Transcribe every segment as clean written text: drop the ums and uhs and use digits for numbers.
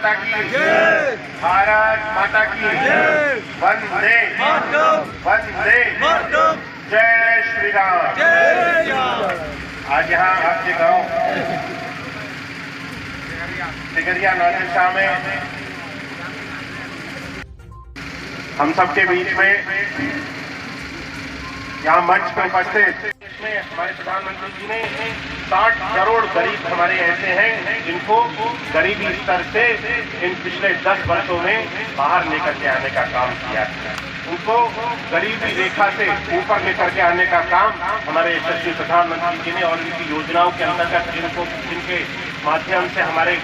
माता की जय। भारत माता की जय। वंदे वंदे जय श्री राम। जय। आज यहाँ आपके गांव सिगरिया नौलखा में हम सबके बीच में यहाँ मंच पर उपस्थित हमारे प्रधानमंत्री जी ने 60 करोड़ गरीब हमारे ऐसे हैं जिनको गरीबी स्तर से इन पिछले 10 वर्षों में बाहर लेकर के आने का काम किया है। उनको गरीबी रेखा से ऊपर लेकर के आने का काम हमारे यशस्वी प्रधानमंत्री जी ने और इनकी योजनाओं के अंतर्गत जिनके माध्यम से हमारे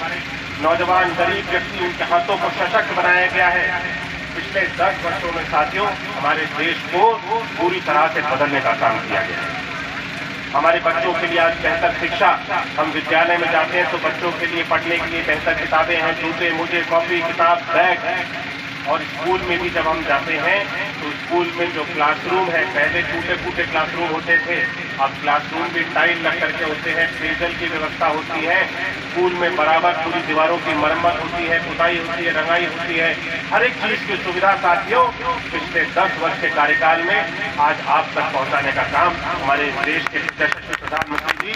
नौजवान गरीब व्यक्ति उनके हाथों को सशक्त बनाया गया है। पिछले 10 वर्षों में साथियों हमारे देश को पूरी तरह से बदलने का काम किया गया है। हमारे बच्चों के लिए आज बेहतर शिक्षा, हम विद्यालय में जाते हैं तो बच्चों के लिए पढ़ने के लिए बेहतर किताबें हैं, जूते मोजे कॉपी किताब बैग है। और स्कूल में भी जब हम जाते हैं तो स्कूल में जो क्लासरूम है, पहले टूटे फूटे क्लासरूम होते थे, अब क्लासरूम भी टाइल लग करके होते हैं, पेयजल की व्यवस्था होती है, स्कूल में बराबर पूरी दीवारों की मरम्मत होती है, पुताई होती है, रंगाई होती है, हर एक चीज की सुविधा साथियों पिछले 10 वर्ष के कार्यकाल में आज आप तक पहुंचाने का काम हमारे देश के यशस्वी प्रधानमंत्री जी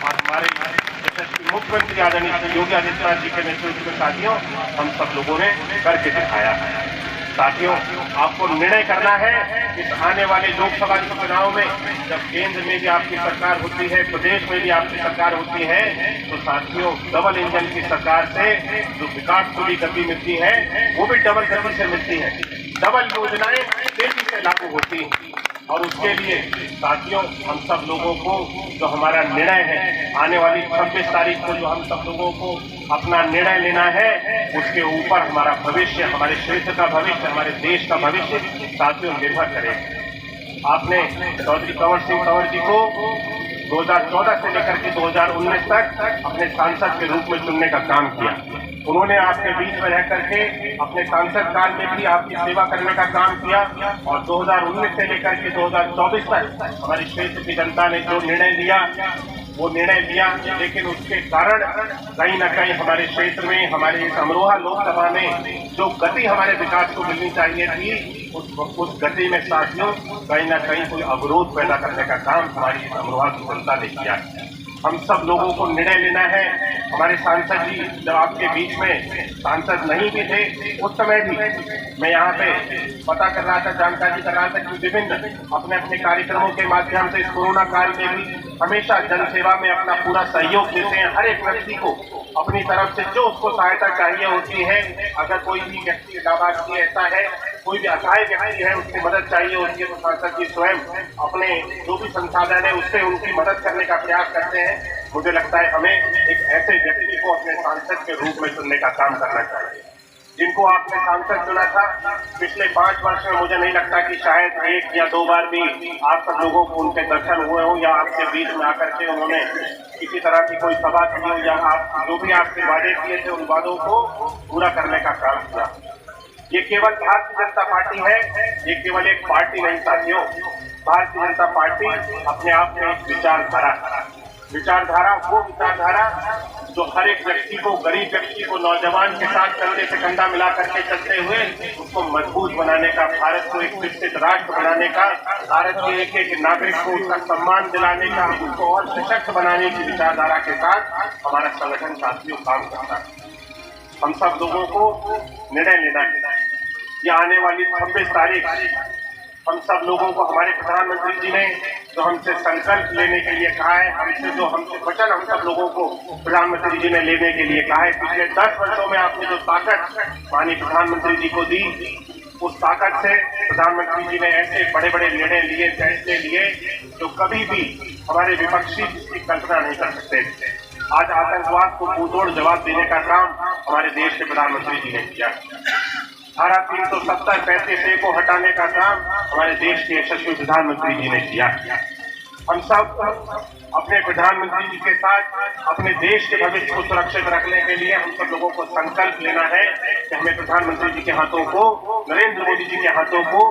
और हमारे यशस्वी मुख्यमंत्री आदरणीय योगी आदित्यनाथ जी के नेतृत्व में साथियों हम सब लोगों ने करके दिखाया है। साथियों आपको निर्णय करना है इस आने वाले लोकसभा चुनाव में, जब केंद्र में भी आपकी सरकार होती है, प्रदेश में भी आपकी सरकार होती है, तो साथियों डबल इंजन की सरकार से जो विकास को भी गति मिलती है वो भी डबल गति से मिलती है, डबल योजनाएं तेजी से लागू होती हैं। और उसके लिए साथियों हम सब लोगों को जो हमारा निर्णय है, आने वाली 26 तारीख को जो हम सब लोगों को अपना निर्णय लेना है, उसके ऊपर हमारा भविष्य, हमारे क्षेत्र का भविष्य, हमारे देश का भविष्य साथियों निर्भर करेगा। आपने चौधरी कंवर सिंह तंवर जी को 2014 से लेकर के 2019 तक अपने सांसद के रूप में चुनने का काम किया। उन्होंने आपके बीच में रह करके अपने सांसद काल में भी आपकी सेवा करने का काम किया और 2019 से लेकर के 2024 तक हमारे क्षेत्र की जनता ने जो निर्णय लिया वो निर्णय लिया, लेकिन उसके कारण कहीं न कहीं हमारे क्षेत्र में, हमारे इस अमरोहा लोकसभा में जो गति हमारे विकास को मिलनी चाहिए थी, उस गति में साथियों कहीं न कहीं कोई अवरोध पैदा करने का काम हमारी इस अमरोहा की जनता ने किया। हम सब लोगों को निर्णय लेना है। हमारे सांसद जी जब आपके बीच में सांसद नहीं भी थे, उस समय भी मैं यहाँ पे पता कर रहा था, जानकारी कर रहा था कि विभिन्न अपने अपने कार्यक्रमों के माध्यम से इस कोरोना काल में भी हमेशा जनसेवा में अपना पूरा सहयोग देते हैं। हर एक व्यक्ति को अपनी तरफ से जो उसको सहायता चाहिए होती है, अगर कोई भी व्यक्ति लाभार्थी ऐसा है, कोई भी असहाय व्यक्ति है, उसकी मदद चाहिए होती है, तो सांसद जी स्वयं अपने जो भी संसाधन है उससे उनकी मदद करने का प्रयास करते हैं। मुझे लगता है हमें एक ऐसे व्यक्ति को अपने सांसद के रूप में चुनने का काम करना चाहिए। जिनको आपने सांसद चुना था पिछले 5 वर्ष में, मुझे नहीं लगता कि शायद 1 या 2 बार भी आप सब लोगों को उनके दर्शन हुए हो या आपके बीच में आकर के उन्होंने किसी तरह की कोई सभा की हो या आप जो भी आपसे वादे किए थे उन वादों को पूरा करने का काम किया। ये केवल भारतीय जनता पार्टी है, ये केवल एक पार्टी नहीं साथियों। भारतीय जनता पार्टी अपने आप में एक विचारधारा वो विचारधारा जो हर एक व्यक्ति को, गरीब व्यक्ति को, नौजवान के साथ कंधे से कंधा मिला करके चलते हुए उसको मजबूत बनाने का, भारत को एक विकसित राष्ट्र बनाने का, भारत के एक एक नागरिक को उसका सम्मान दिलाने का, उसको और सशक्त बनाने की विचारधारा के साथ हमारा संगठन साथियों काम करता है। हम सब लोगों को निर्णय लेना है। ये आने वाली 26 तारीख हम सब लोगों को हमारे प्रधानमंत्री जी ने जो हमसे संकल्प लेने के लिए कहा है, हमसे वचन हम सब लोगों को प्रधानमंत्री जी ने लेने के लिए कहा है। पिछले 10 वर्षों में आपने जो ताकत माननीय प्रधानमंत्री जी को दी, उस ताकत से प्रधानमंत्री जी ने ऐसे बड़े बड़े निर्णय लिए, फैसले लिए जो कभी भी हमारे विपक्षी इसकी कल्पना नहीं कर सकते थे। आज आतंकवाद को मुंहतोड़ जवाब देने का काम हमारे देश के प्रधानमंत्री जी ने किया। धारा 370-35A को हटाने का काम हमारे देश के यशस्वी प्रधानमंत्री जी ने किया। हम सब अपने प्रधानमंत्री जी के साथ अपने देश के भविष्य को सुरक्षित रखने के लिए हम सब लोगों को संकल्प लेना है कि हमें प्रधानमंत्री जी के हाथों को, नरेंद्र मोदी जी के हाथों को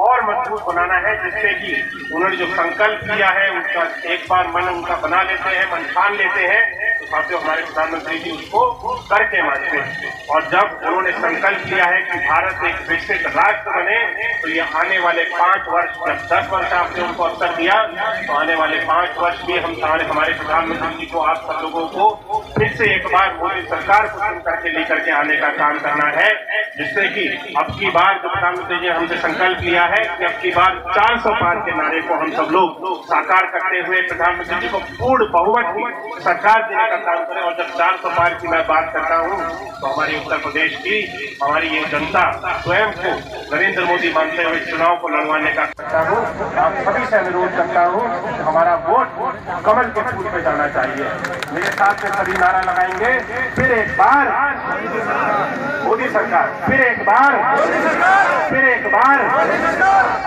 और मजबूत बनाना है, जिससे कि उन्होंने जो संकल्प किया है उसका एक बार मन उनका बना लेते हैं, मन ठान लेते हैं, तो और जो हमारे प्रधानमंत्री जी उसको करके मानते हैं। और जब उन्होंने संकल्प लिया है कि भारत एक विकसित राष्ट्र बने, तो ये आने वाले 5 वर्ष, जब 10 वर्ष आपने उनको अवसर दिया, तो आने वाले 5 वर्ष भी हम हमारे प्रधानमंत्री जी को, आप सब लोगों को फिर से एक बार मोदी सरकार को चुन करके लेकर के आने का काम करना है, जिससे कि अब की बार जो प्रधानमंत्री जी ने हमसे संकल्प लिया है कि अब की बार 400 पार के नारे को हम सब लोग साकार करते हुए प्रधानमंत्री जी को पूर्ण बहुमत की सरकार देने का काम करें। और जब 400 पार की मैं बात करता हूँ, तो हमारी उत्तर प्रदेश की, हमारी ये जनता स्वयं को नरेंद्र मोदी मानते हुए चुनाव को लड़वाने का करता हूँ। आप सभी से अनुरोध करता हूँ, हमारा वोट कमल के फूल पे जाना चाहिए। मेरे साथ में सभी नारा लगाएंगे, फिर एक बार मोदी सरकार, फिर एक बार, फिर एक बार,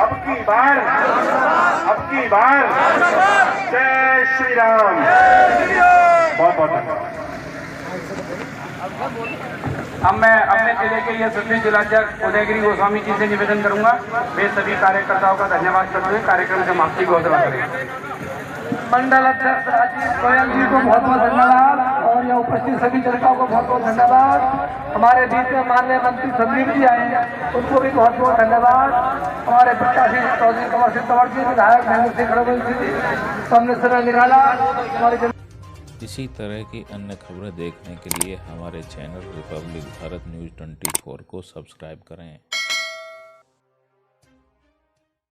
अब की बार, अब की बार। जय श्री राम। बहुत बहुत धन्यवाद। अब मैं अपने जिले के यशस्वी जिलाध्यक्ष उदयगिरी गोस्वामी जी से निवेदन करूंगा, वे सभी कार्यकर्ताओं का धन्यवाद करते हुए कार्यक्रम समाप्ति की घोषणा करेंगे। मंडल अध्यक्ष राजीव गोयल जी को बहुत बहुत धन्यवाद और यह उपस्थित सभी जनताओं को बहुत बहुत धन्यवाद। हमारे बीच में माननीय मंत्री संदीप जी आए हैं, उनको भी बहुत बहुत धन्यवाद। हमारे प्रत्याशी चौधरी कंवर सिंह तंवर जी, विधायक महेंद्र सिंह खड़गोल जी, हमने समय निकाला। हमारे इसी तरह की अन्य खबरें देखने के लिए हमारे चैनल रिपब्लिक भारत न्यूज़ 24 को सब्सक्राइब करें।